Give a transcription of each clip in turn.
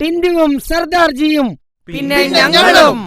ടിന്റുവും സർദാർജിയും പിന്നെ ഞങ്ങളും.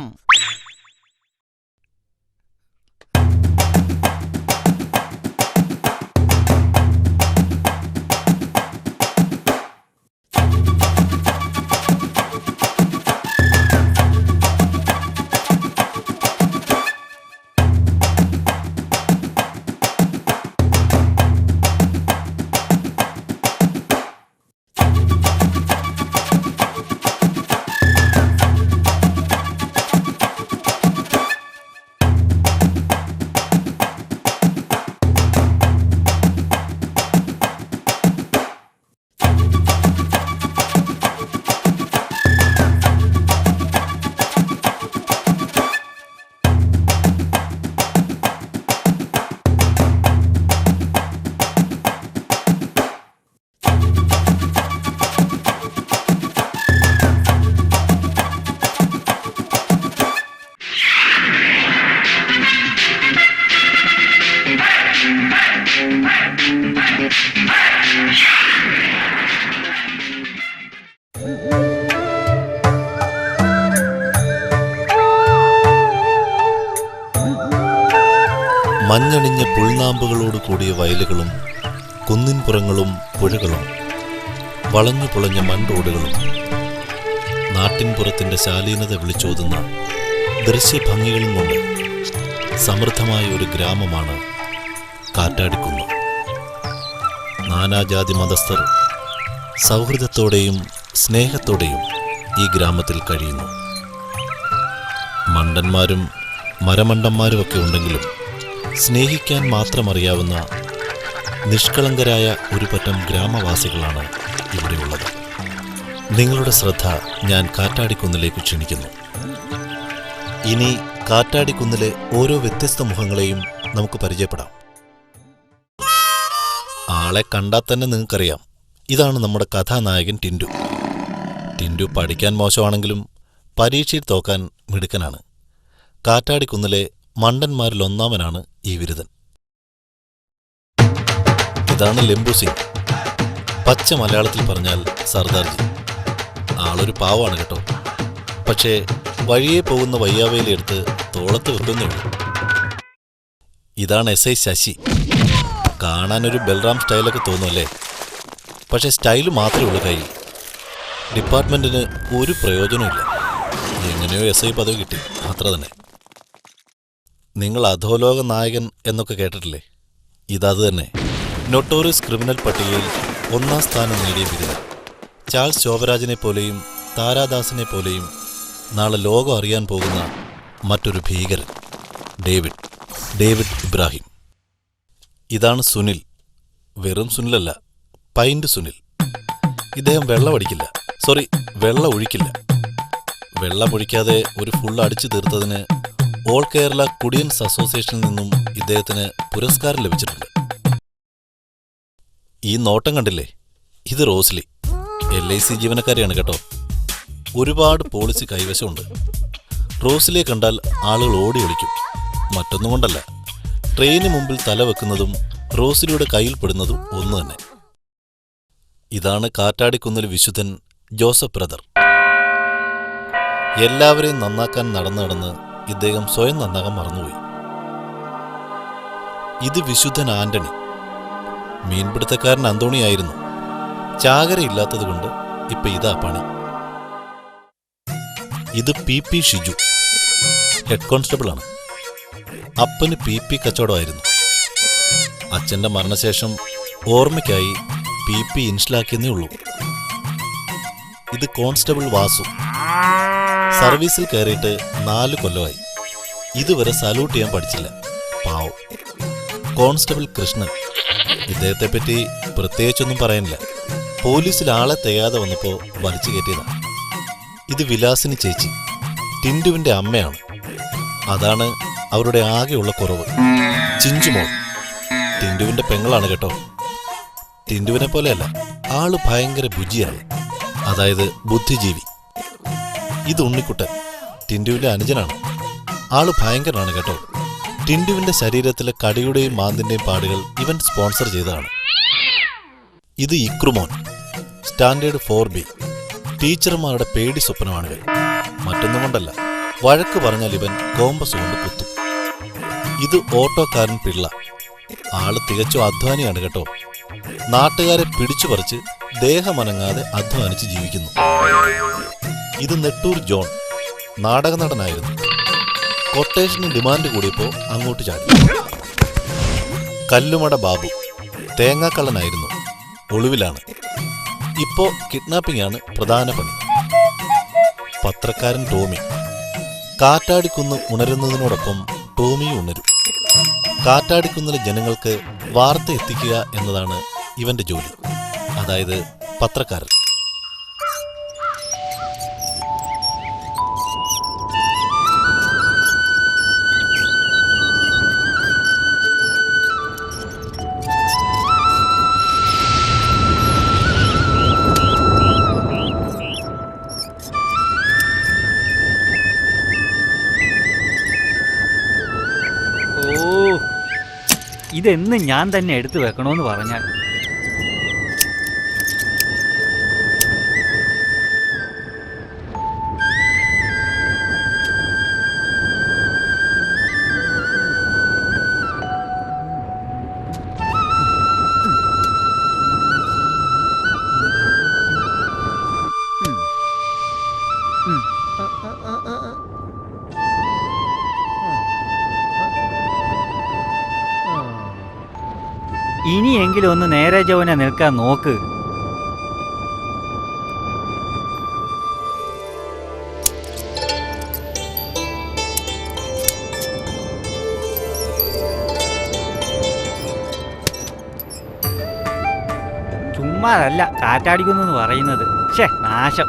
മഞ്ഞണിഞ്ഞ പുൽനാമ്പുകളോട് കൂടിയ വയലുകളും കുന്നിൻപുറങ്ങളും പുഴകളും വളഞ്ഞു പുളഞ്ഞ മൺറോഡുകളും നാട്ടിൻപുറത്തിന്റെ ശാലീനത വിളിച്ചോതുന്ന ദൃശ്യഭംഗികളും കൊണ്ട് സമൃദ്ധമായ ഒരു ഗ്രാമമാണ് കാറ്റാടിക്കുന്ന്. നാനാജാതി മതസ്ഥർ സൗഹൃദത്തോടെയും സ്നേഹത്തോടെയും ഈ ഗ്രാമത്തിൽ കഴിയുന്നു. മണ്ടന്മാരും മരമണ്ടന്മാരുമൊക്കെ ഉണ്ടെങ്കിലും സ്നേഹിക്കാൻ മാത്രമറിയാവുന്ന നിഷ്കളങ്കരായ ഒരു പറ്റം ഗ്രാമവാസികളാണ് ഇവിടെയുള്ളത്. നിങ്ങളുടെ ശ്രദ്ധ ഞാൻ കാറ്റാടിക്കുന്നിലേക്ക് ക്ഷണിക്കുന്നു. ഇനി കാറ്റാടിക്കുന്നിലെ ഓരോ വ്യത്യസ്ത മുഖങ്ങളെയും നമുക്ക് പരിചയപ്പെടാം. ആളെ കണ്ടാൽ തന്നെ നിങ്ങൾക്കറിയാം, ഇതാണ് നമ്മുടെ കഥാനായകൻ ടിന്റു. ടിന്റു പഠിക്കാൻ മോശമാണെങ്കിലും പരീക്ഷയിൽ തോക്കാൻ മിടുക്കനാണ്. കാറ്റാടിക്കുന്നിലെ മണ്ടന്മാരിലൊന്നാമനാണ് ഈ വിരുദൻ. ഇതാണ് ലംബു സിംഗ്, പച്ച മലയാളത്തിൽ പറഞ്ഞാൽ സർദാർജി. ആളൊരു പാവാണ് കേട്ടോ. പക്ഷേ വഴിയെ പോകുന്ന വയ്യാവേലിയെടുത്ത് തോളത്ത് വെക്കുന്നേ ഉള്ളൂ. ഇതാണ് SI ശശി. കാണാനൊരു ബൽറാം സ്റ്റൈലൊക്കെ തോന്നുമല്ലേ? പക്ഷെ സ്റ്റൈല് മാത്രമേ ഉള്ളൂ കയ്യിൽ. ഡിപ്പാർട്ട്മെന്റിന് ഒരു പ്രയോജനമില്ല. എങ്ങനെയോ SI പദവി കിട്ടി, അത്ര തന്നെ. നിങ്ങൾ അധോലോക നായകൻ എന്നൊക്കെ കേട്ടിട്ടില്ലേ? ഇതത് തന്നെ. നൊട്ടോറിയസ് ക്രിമിനൽ പട്ടികയിൽ 1ാം സ്ഥാനം നേടിയ ബിരുദൻ. ചാൾസ് ശോഭരാജിനെ പോലെയും താരാദാസിനെ പോലെയും നാളെ ലോകം അറിയാൻ പോകുന്ന മറ്റൊരു ഭീകരൻ, ഡേവിഡ് ഇബ്രാഹിം. ഇതാണ് സുനിൽ. വെറും സുനിലല്ല, പൈന്റ് സുനിൽ. ഇദ്ദേഹം വെള്ളം ഒഴിക്കില്ല. വെള്ളം ഒഴിക്കാതെ ഒരു ഫുൾ അടിച്ചു തീർത്തതിന് ഓൾ കേരള കുടിയൻസ് അസോസിയേഷനിൽ നിന്നും ഇദ്ദേഹത്തിന് പുരസ്കാരം ലഭിച്ചിട്ടുണ്ട്. ഈ നോട്ടം കണ്ടില്ലേ? ഇത് റോസ്ലി, LIC ജീവനക്കാരിയാണ് കേട്ടോ. ഒരുപാട് പോളിസി കൈവശമുണ്ട്. റോസ്ലിയെ കണ്ടാൽ ആളുകൾ ഓടി ഒളിക്കും. മറ്റൊന്നും കൊണ്ടല്ല, ട്രെയിന് മുമ്പിൽ തല വെക്കുന്നതും റോസ്ലിയുടെ കയ്യിൽ പെടുന്നതും ഒന്നു തന്നെ. ഇതാണ് കാറ്റാടിക്കുന്നിൽ വിശുദ്ധൻ ജോസഫ് ബ്രദർ. എല്ലാവരെയും നന്നാക്കാൻ നടന്ന് ഇദ്ദേഹം സ്വയം നന്നാകാൻ മറന്നുപോയി. ഇത് വിശുദ്ധൻ ആന്റണി. മീൻപിടുത്തക്കാരൻ അന്തോണിയായിരുന്നു. ചാകരയില്ലാത്തതുകൊണ്ട് ഇപ്പൊ ഇതാ പണി. ഇത് PP ഷിജു, ഹെഡ് കോൺസ്റ്റബിളാണ്. അപ്പന് PP കച്ചവടമായിരുന്നു. അച്ഛന്റെ മരണശേഷം ഓർമ്മയ്ക്കായി PP ഇൻസ്റ്റലാക്കിയെന്നേ ഉള്ളൂ. ഇത് കോൺസ്റ്റബിൾ വാസു. സർവീസിൽ കയറിയിട്ട് 4 കൊല്ലമായി. ഇതുവരെ സല്യൂട്ട് ചെയ്യാൻ പഠിച്ചില്ല, പാവം. കോൺസ്റ്റബിൾ കൃഷ്ണൻ. ഇദ്ദേഹത്തെപ്പറ്റി പ്രത്യേകിച്ചൊന്നും പറയാനില്ല. പോലീസിൽ ആളെ തികയാതെ വന്നപ്പോൾ വലിച്ചു കയറ്റിയതാണ്. ഇത് വിലാസിനി ചേച്ചി, ടിന്റുവിന്റെ അമ്മയാണ്. അതാണ് അവരുടെ ആകെയുള്ള കുറവ്. ചിഞ്ചുമോൾ ടിന്റുവിന്റെ പെങ്ങളാണ് കേട്ടോ. ടിന്റുവിനെ പോലെയല്ല, ആള് ഭയങ്കര ബുജിയാണ്, അതായത് ബുദ്ധിജീവി. ഇത് ഉണ്ണിക്കുട്ടൻ, ടിന്റുവിന്റെ അനുജനാണ്. ആള് ഭയങ്കരനാണ് കേട്ടോ. ടിന്റുവിന്റെ ശരീരത്തിലെ കടിയുടെയും മാന്തിന്റെയും പാടുകൾ ഇവൻ സ്പോൺസർ ചെയ്തതാണ്. ഇത് ഇക്രുമോൻ, സ്റ്റാൻഡേർഡ് 4B. ടീച്ചർമാരുടെ പേടി സ്വപ്നമാണിവൻ. മറ്റൊന്നും കൊണ്ടല്ല, വഴക്ക് പറഞ്ഞാൽ ഇവൻ കോമ്പസ് കൊണ്ട് കുത്തും. ഇത് ഓട്ടോക്കാരൻ പിള്ള. ആള് തികച്ചും അധ്വാനിയാണ് കേട്ടോ. നാട്ടുകാരെ പിടിച്ചുപറിച്ച് ദേഹമനങ്ങാതെ അധ്വാനിച്ച് ജീവിക്കുന്നു. ഇത് നെട്ടൂർ ജോൺ, നാടക നടനായിരുന്നു. കൊട്ടേഷന് ഡിമാൻഡ് കൂടിയപ്പോ അങ്ങോട്ട് ചാടി. കല്ലുമട ബാബു തേങ്ങാക്കള്ളനായിരുന്നു, ഒളിവിലാണ്. ഇപ്പോ കിഡ്നാപ്പിംഗ് ആണ് പ്രധാന പണി. പത്രക്കാരൻ ടോമി. കാറ്റാടിക്കുന്ന് ഉണരുന്നതിനോടൊപ്പം ടോമി ഉണരും. കാറ്റാടിക്കുന്നിലെ ജനങ്ങൾക്ക് വാർത്ത എത്തിക്കുക എന്നതാണ് ഇവന്റെ ജോലി. അതായത് പത്രക്കാരൻ. ഇതെന്ന് ഞാൻ തന്നെ എടുത്തു വെക്കണമെന്ന് പറഞ്ഞാൽ ഇനിയെങ്കിലും ഒന്ന് നേരെ ചൊവ്വനെ നിൽക്കാൻ നോക്ക്. ചുമ്മാതല്ല കാറ്റാടിക്കുന്നെന്ന് പറയുന്നത്. ഛേ, നാശം.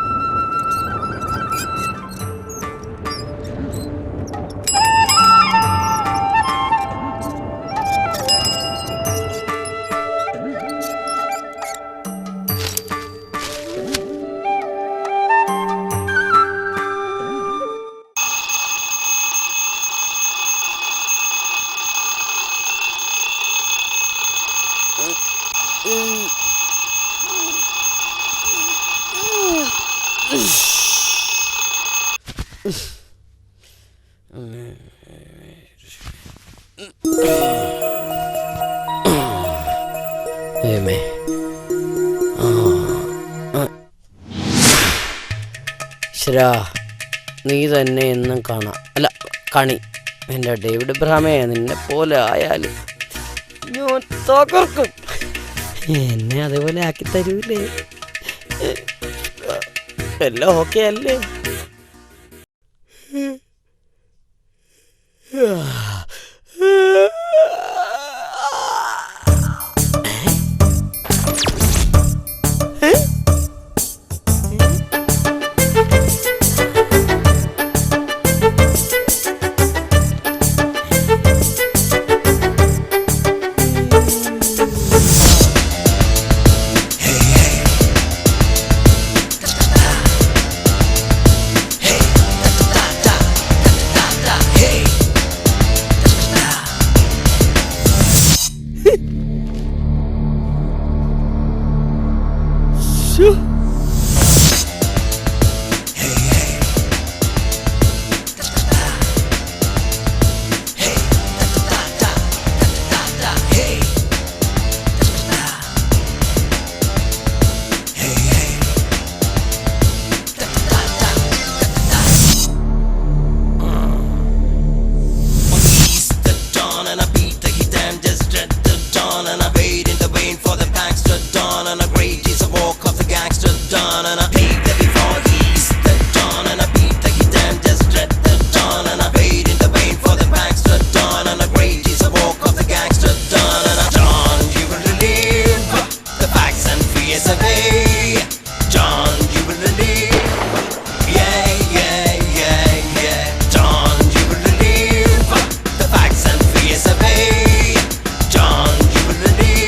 നീ തന്നെ എന്നും കാണാം. അല്ല, കണി. എൻ്റെ ഡേവിഡ് ബ്രാമേ, നിന്നെ പോലെ ആയാലും ഞാൻ തകർക്കും. എന്നെ അതേപോലെ ആക്കി തരൂലേ? എല്ലാം ഓക്കെ അല്ലേ? John, you will believe.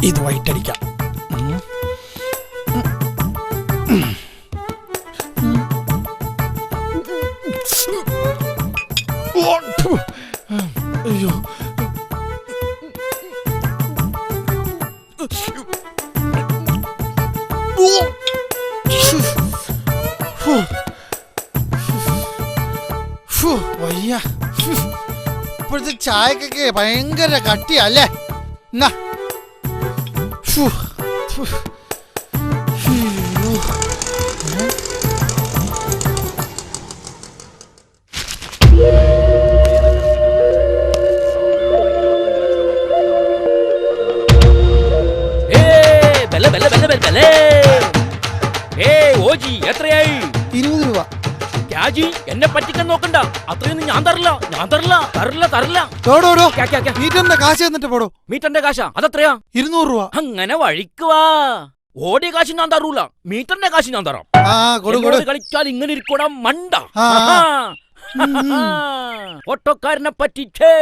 ഇത് വൈറ്റടിക്കാം. അയ്യോ, വയ്യ. ഇപ്പോഴത്തെ ചായക്കൊക്കെ ഭയങ്കര കട്ടിയല്ലേ? എന്നാ എത്രയായി? 20 രൂപ. രാജി എന്നെ പറ്റിക്കാൻ നോക്കണ്ട, അത്രയൊന്നും ഞാൻ തരില്ല, ഞാൻ തരില്ല, തരില്ല, തരില്ല. മീറ്ററിന്റെ കാശ് എന്നിട്ട് പോടോ. മീറ്ററിന്റെ കാശാ? അതെത്രയാ? 200 രൂപ. അങ്ങനെ വഴിക്കുവാ. ഓടിയ കാശ് ഞാൻ തരൂല, മീറ്ററിന്റെ കാശ് ഞാൻ തരാം. കളിച്ചാൽ ഇങ്ങനെ ഇരിക്കണം മണ്ട. ഓട്ടോക്കാരനെ പറ്റിച്ചേ.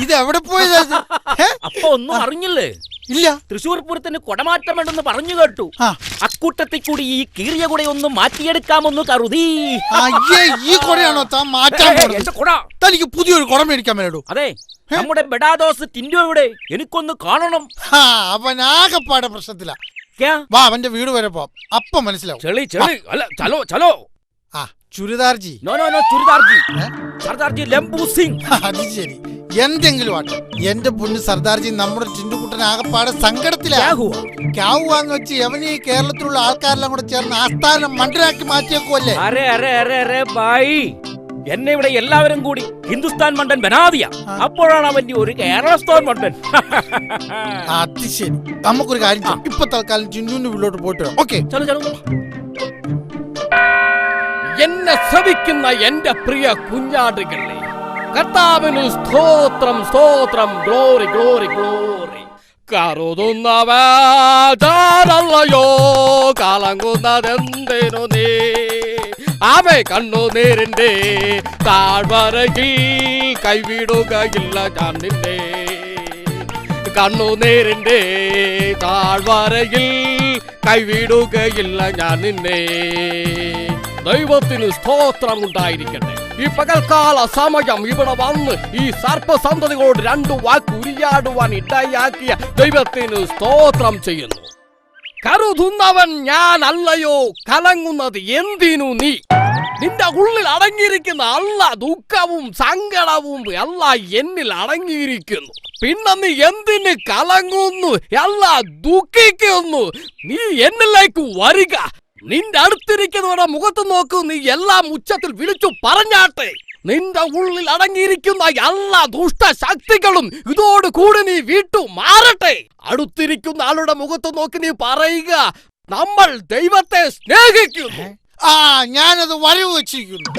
ഇത് എവിടെ പോയത്? അപ്പൊ ഒന്നും അറിഞ്ഞില്ലേ? ഇല്ല. തൃശ്ശൂർ പൂരത്തിന് കുടമാറ്റം വേണ്ടെന്ന് പറഞ്ഞു കേട്ടു. അക്കൂട്ടത്തിൽ കൂടി ഈ കീറിയ കുട ഒന്ന് മാറ്റിയെടുക്കാമെന്ന് കരുതി. ഈ കുടയാണോ താൻ മാറ്റാൻ? തനിക്ക് പുതിയൊരു കുട മേടിക്കാൻ വേണ്ടു. അതെ, നമ്മുടെ ബെഡാദോസ് ടിൻഡു എവിടെ? എനിക്കൊന്ന് കാണണം. അവൻ ആകെപ്പാടെ പ്രശ്നത്തിലാ. വാ, അവന്റെ വീട് വരെ പോവാം, അപ്പൊ മനസ്സിലാവും. ചലോ ചലോ. ചുരിദാർജി? നോ നോ നോ, ചുരിദാർജി. സർദാർജി ലംബു സിംഗ്. അത് ശരി, എന്തെങ്കിലും ആട്ടെ. എന്റെ പൊന്ന് സർദാർജി, നമ്മുടെ ടിൻഡുക്കുട്ടൻ ആകെപ്പാടെ സങ്കടത്തിലാന്ന് വെച്ച് എവന് ഈ കേരളത്തിലുള്ള ആൾക്കാരെല്ലാം കൂടെ ചേർന്ന് ആസ്ഥാനം മണ്ടനാക്കി മാറ്റിയേക്കുമല്ലേ? എന്നെ ഇവിടെ എല്ലാവരും കൂടി ഹിന്ദുസ്ഥാൻ മണ്ടൻ ബനാദിയ. അപ്പോഴാണ് അവന്റെ ഒരു കേരളസ്ഥാൻ മണ്ടൻ. അത് ശരി, നമുക്കൊരു കാര്യം, ഇപ്പൊ തൽക്കാലം ടിൻഡുവിന്റെ വീട്ടിലോട്ട് പോയിട്ട്. ഓക്കെ, എന്നെ ശ്രവിക്കുന്ന എന്റെ പ്രിയ കുഞ്ഞാടുകളെ, കർത്താവിന് സ്തോത്രം, സ്തോത്രം, ഗ്ലോറി, ഗ്ലോറി, ഗ്ലോറി. കരുതുന്നവല്ലയോ, കലങ്ങുന്നതെന്തിനു നീ? ആമേ, കണ്ണുനീരിന്റെ താഴ്വരയിൽ കൈവിടുകയില്ല ഞാൻ നിന്നെ. കണ്ണുനീരിന്റെ താഴ്വരയിൽ കൈവിടുകയില്ല ഞാൻ നിന്നെ. ദൈവത്തിന് സ്തോത്രം ഉണ്ടായിരിക്കട്ടെ. ഈ പകൽക്കാല സമയം ഇവിടെ വന്ന് ഈ സർപ്പസന്തതികളോട് 2 വാക്ക് ഉരിയാടുവാൻ ഇടയാക്കിയ ദൈവത്തിന് സ്തോത്രം ചെയ്യുന്നു. കരുതുന്നവൻ ഞാൻ അല്ലയോ, കലങ്ങുന്നത് എന്തിനു നീ? നിന്റെ ഉള്ളിൽ അടങ്ങിയിരിക്കുന്ന എല്ലാ ദുഃഖവും സങ്കടവും എല്ലാം എന്നിൽ അടങ്ങിയിരിക്കുന്നു. പിന്നെ നീ എന്തിന് കലങ്ങുന്നു, എല്ലാം ദുഃഖിക്കുന്നു? നീ എന്നിലേക്ക് വരിക. നിന്റെ അടുത്തിരിക്കുന്നവരുടെ മുഖത്ത് നോക്കൂ, നീ എല്ലാം ഉച്ചത്തിൽ വിളിച്ചു പറഞ്ഞാട്ടെ. നിന്റെ ഉള്ളിൽ അടങ്ങിയിരിക്കുന്ന എല്ലാ ദുഷ്ടശക്തികളും ഇതോടുകൂടി നീ വിട്ടു മാറട്ടെ. അടുത്തിരിക്കുന്ന ആളുടെ മുഖത്ത് നോക്കി നീ പറയുക, നമ്മൾ ദൈവത്തെ സ്നേഹിക്കുന്നു. ഞാനത് വരവ് വെച്ചിരിക്കുന്നു.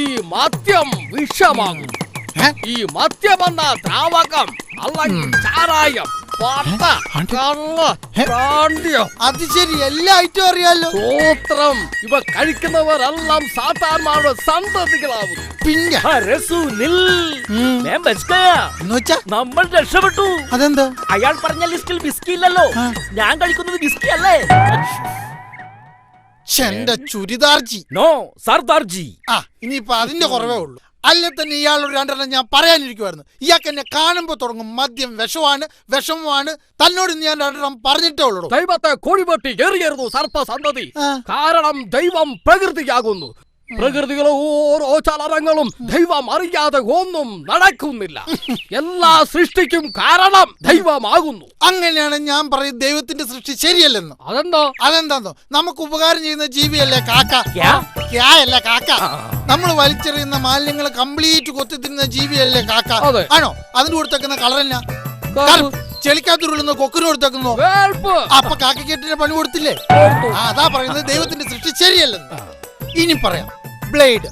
ഈ മദ്യം വിഷമാകുന്നു. ഈ മദ്യമെന്ന ദ്രാവകം അല്ലെങ്കിൽ ചാരായം, അത് ശരി, എല്ലാ ഐറ്റം അറിയാലോ. സ്തോത്രം. ഇവ കഴിക്കുന്നവരെല്ലാം സാത്താന്മാരുടെ സന്തതികളാവുന്നു. പിന്നെ നമ്മൾ രക്ഷപ്പെട്ടു. അതെന്താ? അയാൾ പറഞ്ഞ ലിസ്റ്റിൽ വിസ്കി ഇല്ലല്ലോ. ഞാൻ കഴിക്കുന്നത് വിസ്കി അല്ലേ? എന്റെ ചുരിദാർജി. നോ, സർദാർജി. ഇനിയിപ്പൊ അതിന്റെ കുറവേ ഉള്ളൂ. അല്ലെ തന്നെ ഇയാളൊരു 2 ഞാൻ പറയാനിരിക്കുവായിരുന്നു. ഇയാൾക്ക് എന്നെ കാണുമ്പോ തുടങ്ങും മദ്യം വിഷമാണ്, വിഷമമാണ്. തന്നോട് ഞാൻ 2 പറഞ്ഞിട്ടേ ഉള്ളൂ. ദൈവത്തെ കോഴിവെട്ടി എറിയരുന്നു സർപ്പസന്തതി. കാരണം ദൈവം പ്രകൃതിയാകുന്നു. പ്രകൃതികളെ ഓരോ ചലനങ്ങളും ദൈവം അറിയാതെ ഒന്നും നടക്കുന്നില്ല. എല്ലാ സൃഷ്ടിക്കും കാരണം ദൈവമാകുന്നു. അങ്ങനെയാണ് ഞാൻ പറയും ദൈവത്തിന്റെ സൃഷ്ടി ശരിയല്ലെന്ന്. അതെന്താന്നോ, നമുക്ക് ഉപകാരം ചെയ്യുന്ന ജീവിയല്ലേ കാക്ക. അല്ല കാക്ക, നമ്മൾ വലിച്ചെറിയുന്ന മാലിന്യങ്ങൾ കംപ്ലീറ്റ് കൊത്തി തിന്നുന്ന ജീവിയല്ലേ കാക്ക. ആണോ? അതിന് കൊടുത്തേക്കുന്ന കളർ എന്നാ? ചെളിക്കാത്തുരുളുന്ന കൊക്കിന് കൊടുത്തേക്കുന്നു. വേൾപ്പ്. അപ്പൊ കാക്കക്കെട്ടിന് പണി കൊടുത്തില്ലേ? അതാ പറയുന്നത് ദൈവത്തിന്റെ സൃഷ്ടി ശരിയല്ലെന്ന്. ഇനി പറയാം, ബ്ലേഡ്.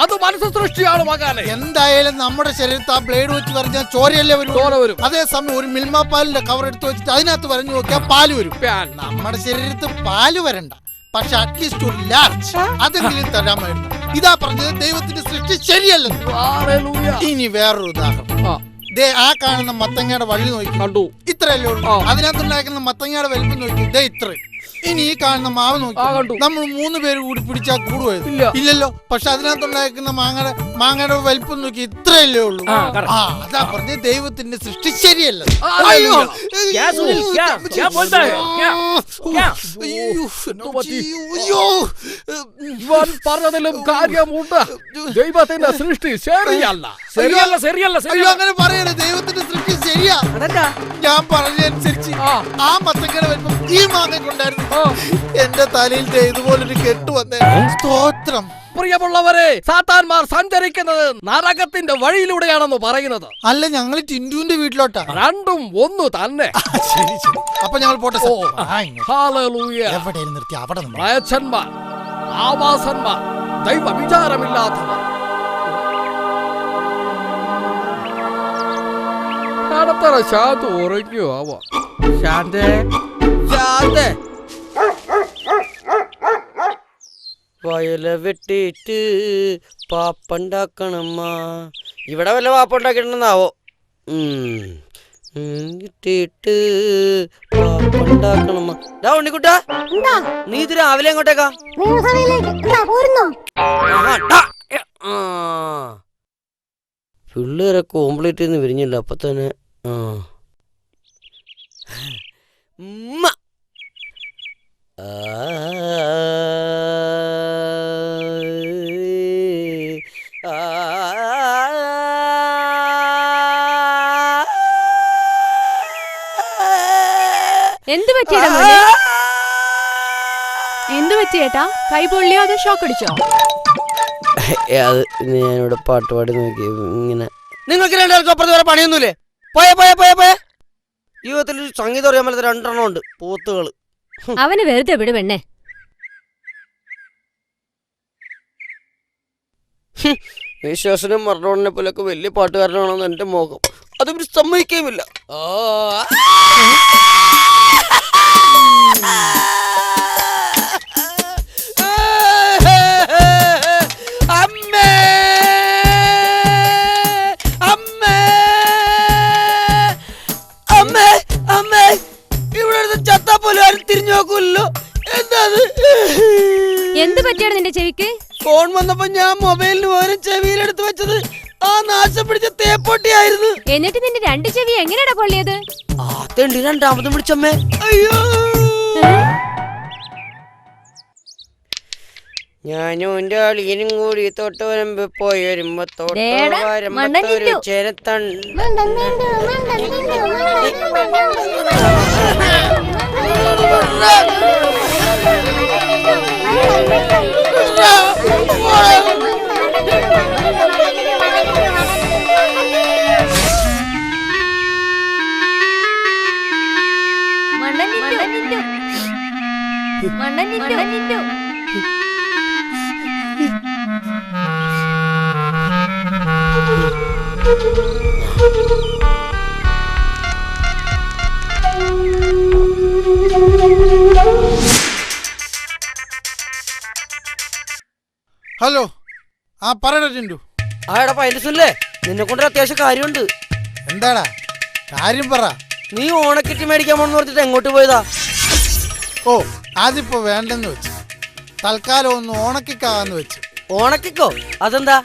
അത് മനസ്സ് സൃഷ്ടിയാണ് മകനെ. എന്തായാലും നമ്മുടെ ശരീരത്ത് ആ ബ്ലേഡ് വെച്ച് വരഞ്ഞാൽ ചോരയല്ലേ വരും. അതേസമയം ഒരു മിൽമ പാലിന്റെ കവർ എടുത്ത് വെച്ചിട്ട് അതിനകത്ത് വരഞ്ഞു നോക്കിയാൽ പാല് വരും. നമ്മുടെ ശരീരത്ത് പാല് വരണ്ട, പക്ഷെ അറ്റ്ലീസ്റ്റ് ഒരു ലാർജ് അതെങ്കിലും തരാമായിരുന്നു. ഇതാ പറഞ്ഞത് ദൈവത്തിന്റെ സൃഷ്ടി ശരിയല്ലെന്ന്. ഇനി വേറൊരു ഉദാഹരണം. ആ കാണുന്ന മത്തങ്ങയുടെ വള്ളി നോക്കി കണ്ടു, ഇത്രയല്ലേ ഉള്ളൂ. അതിനകത്തുണ്ടാക്കുന്ന മത്തങ്ങയുടെ വലിപ്പം നോക്കി, ദേ ഇത്രയും. ഇനി ഈ കാണുന്ന മാവ് നോക്കി നമ്മൾ 3 പേര് കൂടി പിടിച്ചാൽ കൂടുപോയത് ഇല്ലല്ലോ. പക്ഷെ അതിനകത്തുണ്ടാക്കുന്ന മാങ്ങയുടെ വലിപ്പം നോക്കി ഇത്രയല്ലേ ഉള്ളൂ. അതാ പറഞ്ഞ ദൈവത്തിന്റെ സൃഷ്ടി ശരിയല്ല. പറഞ്ഞതിലും കാര്യമുണ്ട്. ദൈവത്തിന്റെ സൃഷ്ടി ശരിയല്ല. അങ്ങനെ പറയണേ, ദൈവത്തിന്റെ സൃഷ്ടി ശരിയാ. ഞാൻ പറഞ്ഞതനുസരിച്ച് ആ മത്തങ്ങയുടെ വലിപ്പം ഈ മാങ്ങയ്ക്കുണ്ടായിരുന്നു. എന്റെ തലയിൽ ഇതുപോലൊരു കെട്ട് വന്നേ. സ്തോത്രം. പ്രിയമുള്ളവരെ, സാത്താന്മാർ സഞ്ചരിക്കുന്നത് നരകത്തിന്റെ വഴിയിലൂടെയാണെന്ന് പറയുന്നത്. അല്ല, ഞങ്ങൾ ടിന്റുവിന്റെ വീട്ടിലോട്ടാ. രണ്ടും ഒന്ന് തന്നെ. ശരി ശരി, അപ്പൊ ഞങ്ങൾ പോട്ടെ. എവിടെ നിർത്തി? അവിടെ മ്ലേച്ഛന്മാർ, ആവാസന്മാർ, ദൈവ വിചാരമില്ലാത്തവർ. അടുത്തറ ശാന്ത ഉറങ്ങിയോ ആവാ? ശാന്തേ, ശാന്തേ. വയല വെട്ടിയിട്ട് പാപ്പുണ്ടാക്കണമ്മ. ഇവിടെ വല്ല പാപ്പുണ്ടാക്കിയിട്ടുണ്ടെന്നാവോ? കിട്ടിയിട്ട് പാപ്പുണ്ടാക്കണമ്മ. ഉണ്ണിക്കുട്ടാ, നീ ഇത് രാവിലെ എങ്ങോട്ടേക്കാ? പിള്ളേരൊക്കെ കോംപ്ലീറ്റ് ചെയ്ത് വിരിഞ്ഞില്ല. അപ്പൊ തന്നെ എന്ത് പറ്റിയേട്ടാ? കൈ പൊള്ളിയോ അതോ ഷോക്ക് അടിച്ചോ? അത് ഞാനിവിടെ പാട്ട് പാടി നോക്കി. ഇങ്ങനെ നിങ്ങൾക്ക് രണ്ടുപേർക്കും അപ്പുറത്ത് വേറെ പണിയൊന്നുമില്ലേ? പോയ പോയ പോയ പോയ ജീവിതത്തിൽ സംഗീതം അറിയാൻ പറ്റാത്ത 2 എണ്ണം ഉണ്ട്, പോത്തുകള്. അവന് വെറുതെ വിട് പെണ്ണേ. വിശ്വാസനും മറഡോണിനെ പോലൊക്കെ വലിയ പാട്ടുകാരനാണെന്ന് എന്റെ മോഹം. അതും സമ്മതിക്കുകയുമില്ല. അമ്മേ അമ്മേ അമ്മേ അമ്മേ, ഇവിടെ ചത്താ പോലും ആരും തിരിഞ്ഞു നോക്കൂല്ലോ. എന്താ എന്ത് പറ്റിയാണ് നിന്റെ ചെവിക്ക്? ഫോൺ വന്നപ്പോ ഞാൻ മൊബൈലിന് പകരം ചെവിയിലെടുത്ത് വെച്ചത് ആ നാശം പിടിച്ച തേപ്പൊട്ടിയായിരുന്നു. എന്നിട്ട് നിന്റെ 2 ചെവി എങ്ങനെയാ പൊള്ളിയത്? തെണ്ടി രണ്ടാമതും വിളിച്ചമ്മേ. അയ്യോ, ഞാനും എന്റെ അളിയനും കൂടി തൊട്ടവരമ്പ് പോയി വരുമ്പോ തോട്ടൊരു ചേരത്തണ്ട്. ഹലോ, ആ പറയടാ ടിന്റു. ആടാ പൈലസല്ലേ, നിന്നെ കൊണ്ടൊരു അത്യാവശ്യം കാര്യമുണ്ട്. എന്താടാ കാര്യം? പറ. നീ ഓണക്കിറ്റ് മേടിക്കാൻ പോണെന്ന് പറഞ്ഞിട്ട് എങ്ങോട്ട് പോയതാ? ഓ, അതിപ്പോ വേണ്ടെന്ന് വെച്ചു. തൽക്കാലം ഒന്ന് ഓണക്കിക്കാന്ന് വെച്ചു. ഓണക്കിക്കോ? അതെന്താ?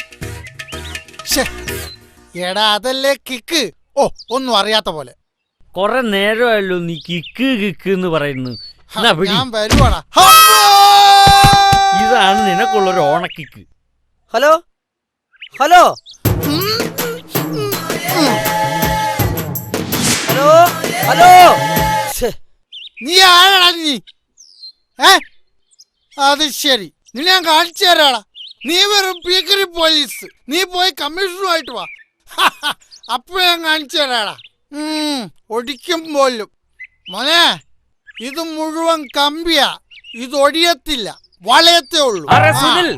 എടാ അതല്ലേ കിക്ക്. ഓ, ഒന്നും അറിയാത്ത പോലെ. കൊറേ നേരമായല്ലോ നീ കിക്ക് കിക്ക് എന്ന് പറയുന്നു. ഞാൻ വരുവാടാ. ഇതാണ് നിനക്കുള്ളൊരു ഓണക്കിക്ക്. ഹലോ ഹലോ ഹലോ ഹലോ, നീ ആരാടാ നീ? അത് ശരി, നിന്നെ ഞാൻ കാണിച്ചു തരാടാ. നീ വെറും പീക്കറി പോലീസ്. നീ പോയി കമ്മീഷണറുമായിട്ട് വാ. അപ്പൊ ഞാൻ കാണിച്ചു തരാടാ. ഒടിക്കും പോലും. മോനെ, ഇത് മുഴുവൻ കമ്പിയാ, ഇത് ഒടിയത്തില്ല, വളയത്തേ ഉള്ളൂ. സുനിൽ,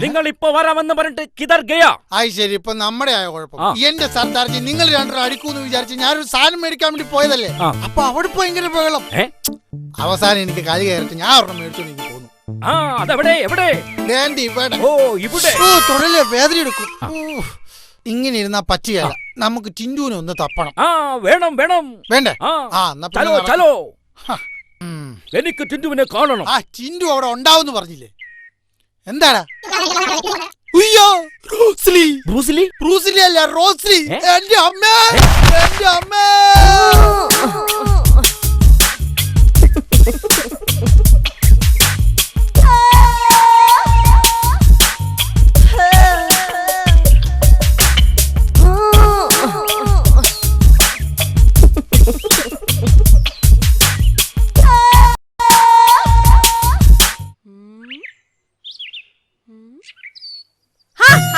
നിങ്ങൾ ഇപ്പൊ വരാമെന്ന് പറഞ്ഞിട്ട് കിതർ ഗയാ? ആയി ശരി, ഇപ്പൊ നമ്മുടെ ആയ കുഴപ്പം. എന്റെ സർദാർജി, നിങ്ങൾ രണ്ടര അടിക്കൂന്ന് വിചാരിച്ച് ഞാനൊരു സാധനം മേടിക്കാൻ വേണ്ടി പോയതല്ലേ. അപ്പൊ അവിടെ ഭയങ്കര ബഹളം. അവസാനം എനിക്ക് കൈ കയറിട്ട് ഞാൻ ഒരെണ്ണം മേടിച്ചു എനിക്ക് പോന്നു. തൊഴിലെ വേദന എടുക്കും. ഇങ്ങനെ ഇരുന്നാ പറ്റിയല്ല, നമുക്ക് ടിൻഡുവിനെ ഒന്ന് തപ്പണം. വേണം വേണം. വേണ്ടേ? എനിക്ക് ടിൻഡുവിനെ കാണണം. ആ ടിൻഡു അവിടെ ഉണ്ടാവുന്ന് പറഞ്ഞില്ലേ? എന്താടാ? അയ്യോ, ബ്രൂസ്ലി. ബ്രൂസ്ലി? ബ്രൂസ്ലി അല്ല, റോസ്ലി. എന്റെ അമ്മേ, എന്റെ അമ്മേ.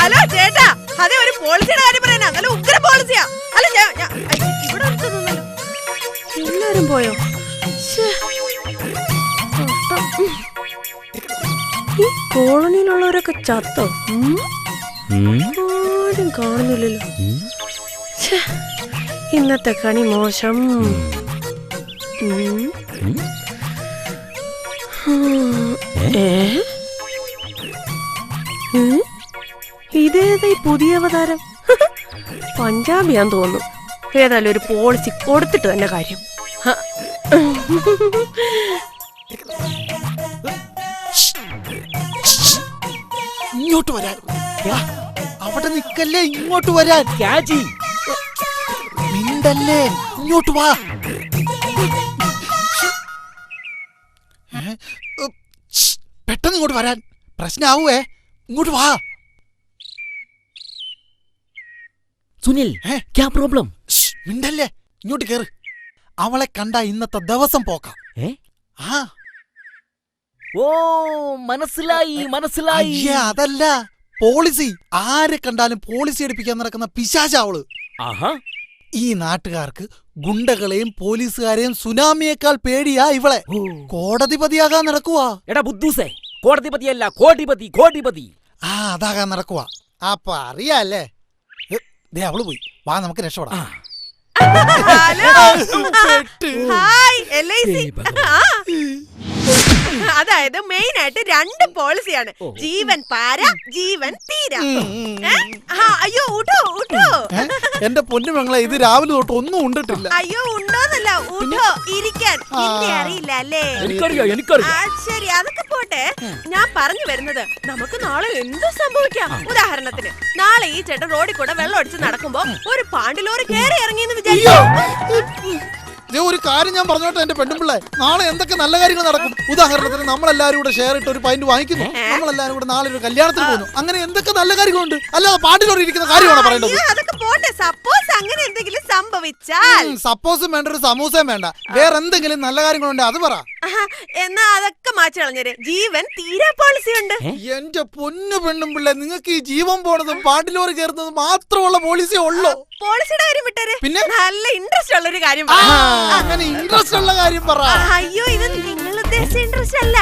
ഹലോ ചേട്ടാ, അതെ ഒരു പോളിസിയുടെ കാര്യം പറയാനാ. നല്ല ഉഗ്ര പോളിസിയാ. അല്ല ഇവിടെ എല്ലാരും പോയോ? ഈ കോളനിയിലുള്ളവരൊക്കെ ചത്തോ? ആരും കാണുന്നില്ലല്ലോ. ഇന്നത്തെ കണി മോശം. ഇതേതാ ഈ പുതിയ അവതാരം? പഞ്ചാബിയാന്ന് തോന്നുന്നു. ഏതായാലും ഒരു പോളിസി കൊടുത്തിട്ട് തന്നെ കാര്യം. ഇങ്ങോട്ട് വരാൻ. അവിടെ നിക്കല്ലേ, ഇങ്ങോട്ട് വരാൻ. മിണ്ടല്ലേ, ഇങ്ങോട്ട് വാ. പെട്ടെന്ന് ഇങ്ങോട്ട് വരാൻ, പ്രശ്നാവേ. ഇങ്ങോട്ട് വാ. സുനിൽ, ക്യാ പ്രോബ്ലം? മിണ്ടല്ലേ, ഇങ്ങോട്ട് കേറ്. അവളെ കണ്ട ഇന്നത്തെ ദിവസം പോക്കാം. ഓ, മനസ്സിലായി മനസ്സിലായി. അതല്ല, പോളിസി. ആരെ കണ്ടാലും പോളിസി എടുപ്പിക്കാൻ നടക്കുന്ന പിശാച അവള്. ഈ നാട്ടുകാർക്ക് ഗുണ്ടകളെയും പോലീസുകാരെയും സുനാമിയേക്കാൾ പേടിയാ ഇവളെ. കോടതിപതിയാകാൻ നടക്കുവാ. എടാ ബുദ്ധൂസേ, കോടതിപതിയല്ല, കോടിപതി, കോടിപതി. അതാകാൻ നടക്കുവാ. അപ്പൊ അറിയാല്ലേ. അവള് പോയി. വാ, നമുക്ക് രക്ഷപ്പെടാം. അതായത് മെയിൻ ആയിട്ട് രണ്ട് പോളിസിയാണ്, ജീവൻ പാര, ജീവൻ തീര. അയ്യോ ഉട്ടോ ഉട്ടോ. എന്റെ പൊന്നുമങ്ങളെ, ഇത് രാവിലെ തൊട്ട് ഒന്നും ഉണ്ടിട്ടില്ല. അയ്യോ ഉണ്ടോന്നല്ല, ഉട്ടോ ഇരിക്കാൻ. അറിയില്ല അല്ലേ? ശരി, അതൊക്കെ പോട്ടെ. ഞാൻ പറഞ്ഞു വരുന്നത്, നമുക്ക് നാളെ എന്ത് സംഭവിക്കാം. ഉദാഹരണത്തിന്, നാളെ ഈ ചേട്ടൻ റോഡിൽ കൂടെ വെള്ളം അടിച്ച് നടക്കുമ്പോ ഒരു പാണ്ടിലോറി കയറി ഇറങ്ങിയെന്ന് വിചാരിച്ചു. ഒരു കാര്യം ഞാൻ പറഞ്ഞോട്ടെ എന്റെ പെണ്ണുപിള്ളേ, നാളെ എന്തൊക്കെ നല്ല കാര്യങ്ങൾ നടക്കും. ഉദാഹരണത്തിന്, നമ്മളെല്ലാരും കൂടെ ഷെയർ ഇട്ട് ഒരു പൈന്റ് വാങ്ങിക്കുന്നു, നമ്മളെല്ലാരും കൂടെ നാളെ ഒരു കല്യാണത്തിന് പോകുന്നു. അങ്ങനെ എന്തൊക്കെ നല്ല കാര്യങ്ങളുണ്ട്. അല്ലാതെ പാട്ടിലോറി ഇരിക്കുന്ന കാര്യമാണ് പറയേണ്ടത്. അതൊക്കെ പോട്ടെ. സപ്പോസ് അങ്ങനെ എന്തെങ്കിലും സംഭവിച്ചാൽ, സപ്പോസും വേണ്ട, ഒരു സമൂസയും വേണ്ട, വേറെ എന്തെങ്കിലും നല്ല കാര്യങ്ങളുണ്ട് അത് പറ. എന്നാ അതൊക്കെ മാറ്റി കളഞ്ഞേരെ. ജീവൻ തീരാ പോളിസി ഉണ്ട്. എന്റെ പൊന്നു പെണ്ണുപിള്ളേ, നിങ്ങൾക്ക് ഈ ജീവൻ പോണതും പാട്ടിലോറി കയറുന്നതും മാത്രമുള്ള പോളിസിയേ ഉള്ളൂ. പോളിസിയുടെ കാര്യം വിട്ടേരെ. പിന്നെ നല്ല ഇൻട്രസ്റ്റ് ഉള്ള ഒരു കാര്യം. അങ്ങനെ ഇൻട്രസ്റ്റ് ഉള്ള കാര്യം പറ. അയ്യോ, ഇത് നിങ്ങൾ ഉദ്ദേശിച്ച ഇൻട്രസ്റ്റ് അല്ല.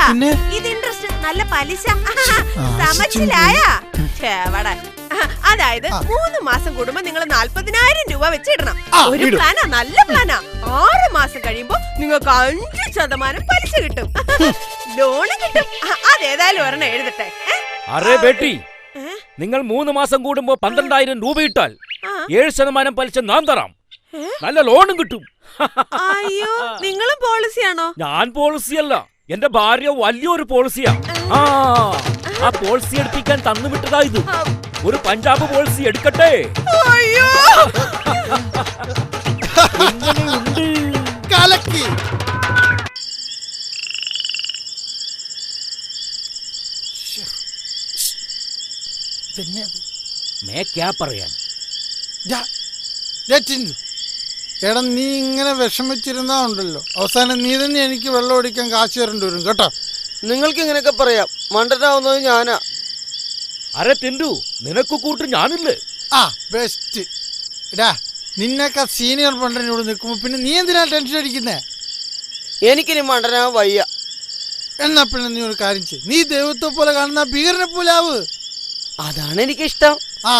ഇത് ഇൻട്രസ്റ്റ് നല്ല പലിശ. സമച്ചിലായ അതായത് 3 മാസം കൂടുമ്പോ നിങ്ങൾ 40,000 രൂപ വെച്ചിടണം. ഒരു പ്ലാനാ, നല്ല പ്ലാനാ. 6 മാസം കഴിയുമ്പോ നിങ്ങൾക്ക് 5% പലിശ കിട്ടും, ലോണ് കിട്ടും. അതേതായാലും ഒരെണ്ണം എഴുതട്ടെ. അറേ ബേട്ടി, നിങ്ങൾ 3 മാസം കൂടുമ്പോ 12,000 രൂപ ഇട്ടാൽ 7% പലിശ ഞാൻ തരാം. നല്ല ലോണും കിട്ടും. അയ്യോ, നിങ്ങളും പോളിസിയാണോ? ഞാൻ പോളിസിയല്ല, എന്റെ ഭാര്യ വലിയൊരു പോളിസിയാ. ആ പോളിസി എടുപ്പിക്കാൻ തന്നുവിട്ടതാ ഇത്. ഒരു പഞ്ചാബ് പോളിസി എടുക്കട്ടെ? അയ്യോ, കലക്കി. പറയാൻ എടാ, നീ ഇങ്ങനെ വിഷമിച്ചിരുന്നാ ഉണ്ടല്ലോ, അവസാനം നീ തന്നെ എനിക്ക് വെള്ളം ഒടിക്കാൻ കാശ് തരേണ്ടി വരും കേട്ടോ. നിങ്ങൾക്ക് ഇങ്ങനെയൊക്കെ പറയാം, മണ്ടനാവുന്നത് ഞാനാ. അരെ തിണ്ടു, നിനക്ക് കൂട്ട് ഞാനില്ലേ? ബെസ്റ്റ്. ഇടാ, നിന്നൊക്കെ സീനിയർ മണ്ടനോട് നിൽക്കുമ്പോ പിന്നെ നീ എന്തിനാ ടെൻഷൻ അടിക്കുന്നേ? എനിക്കിനി മണ്ടനാ വയ്യ. എന്നാ പിന്നെ നീ ഒരു കാര്യം ചെയ്യ്, നീ ദൈവത്തെ പോലെ കാണുന്ന ഭീകരനെ പോലെ ആവ്. അതാണ് എനിക്കിഷ്ടം. ആ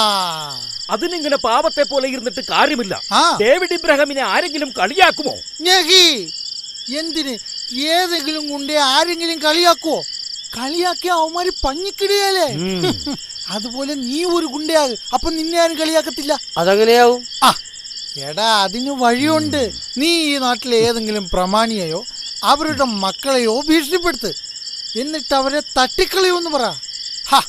അതിനിങ്ങനെ പാപത്തെ പോലെ ഇരുന്നിട്ട് കാര്യമില്ല. ആ ഡേവിഡ് ഇബ്രാഹിമിനെ ആരെങ്കിലും കളിയാക്കുമോ? ഞഹി, എന്തിന്? ഏതെങ്കിലും കൊണ്ടേ ആരെങ്കിലും കളിയാക്കുവോ? കളിയാക്കിയ അവന്മാര് പഞ്ഞിക്കിടുകയല്ലേ. അതുപോലെ നീ ഒരു ഗുണ്ടയാകും, അപ്പൊ നിന്നെ ആരും കളിയാക്കത്തില്ല. അതെങ്ങനെയാവും? ആ എടാ, അതിന് വഴിയുണ്ട്. നീ ഈ നാട്ടിലെ ഏതെങ്കിലും പ്രമാണിയെയോ അവരുടെ മക്കളെയോ ഭീഷണിപ്പെടുത്ത്, എന്നിട്ട് അവരെ തട്ടിക്കളയൂന്ന് പറ. ഹാ,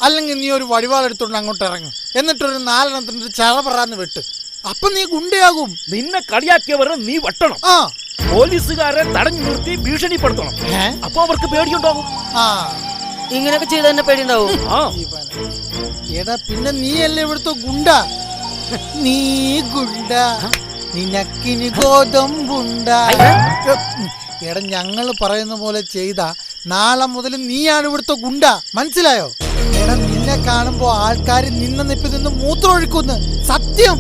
അല്ലെങ്കിൽ നീ ഒരു വടിവാളെടുത്തോണ്ട് അങ്ങോട്ട് ഇറങ്ങും, എന്നിട്ടൊരു 4 എണ്ണത്തിന്റെ ചറപറാന്ന് വെട്ട്, അപ്പൊ നീ ഗുണ്ടയാകും. നിന്നെ കളിയാക്കിയവരെ നീ വട്ടണം. ആ പോലീസുകാരെ തടഞ്ഞു നിർത്തി ഭീഷണിപ്പെടുത്തണം. അപ്പൊ അവർക്ക് പേടിയുണ്ടാകും. ആ ഇങ്ങനെയൊക്കെ ചെയ്ത് തന്നെ പേടിയുണ്ടാവും. ആ എടാ, പിന്നെ നീയല്ലേ ഇവിടുത്തെ ഗുണ്ട. നീ ഗുണ്ട, നിനക്കിനി ഗോതമ്പുണ്ട. എടാ, ഞങ്ങൾ പറയുന്ന പോലെ ചെയ്ത നാളെ മുതൽ നീയാണ് ഇവിടുത്തെ ഗുണ്ട, മനസ്സിലായോ? എടാ, നിന്നെ കാണുമ്പോ ആൾക്കാർ നിന്ന നിപ്പിൽ നിന്ന് മൂത്രമൊഴിക്കുന്നു, സത്യം.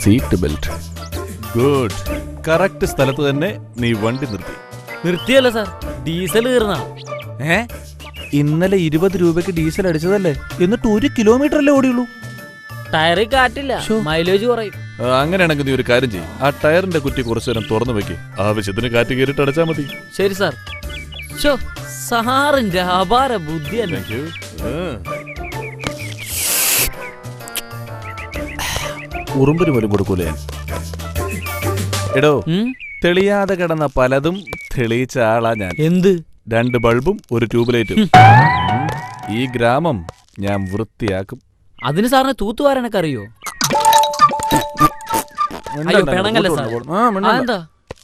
Seat belt good. കറക്റ്റ് സ്ഥലത്ത് തന്നെ നീ വണ്ടി നിർത്തിയല്ല സാർ, ഡീസൽ തീർന്ന. ഇന്നലെ 20 രൂപയ്ക്ക് ഡീസൽ അടിച്ചതല്ലേ, എന്നിട്ട് 1 കിലോമീറ്റർ അല്ലേ ഓടിയുള്ളൂ. ടയറിൽ കാറ്റില്ല, മൈലേജ് കുറയും. അങ്ങനെയാണെങ്കിൽ നീ ഒരു കാര്യം ചെയ്യും, ആ ടയറിന്റെ കുറ്റി കുറച്ചു നേരം തുറന്നു വെക്ക്, ആവശ്യത്തിന് കാറ്റ് കയറിട്ട് അടച്ചാൽ മതി. ശരി സാർ. സാറിന്റെ അപാര ബുദ്ധിയല്ലേ. ഉറുമ്പിന് പോലും കൊടുക്കൂലേ ഞാൻ. എടോ, തെളിയാതെ കിടന്ന പലതും തെളിയിച്ച ആളാ ഞാൻ. എന്ത്? 2 ബൾബും 1 ട്യൂബ് ലൈറ്റും. ഈ ഗ്രാമം ഞാൻ വൃത്തിയാക്കും. അതിന് സാറിന് തൂത്തുവാരാനൊക്കെ അറിയോ?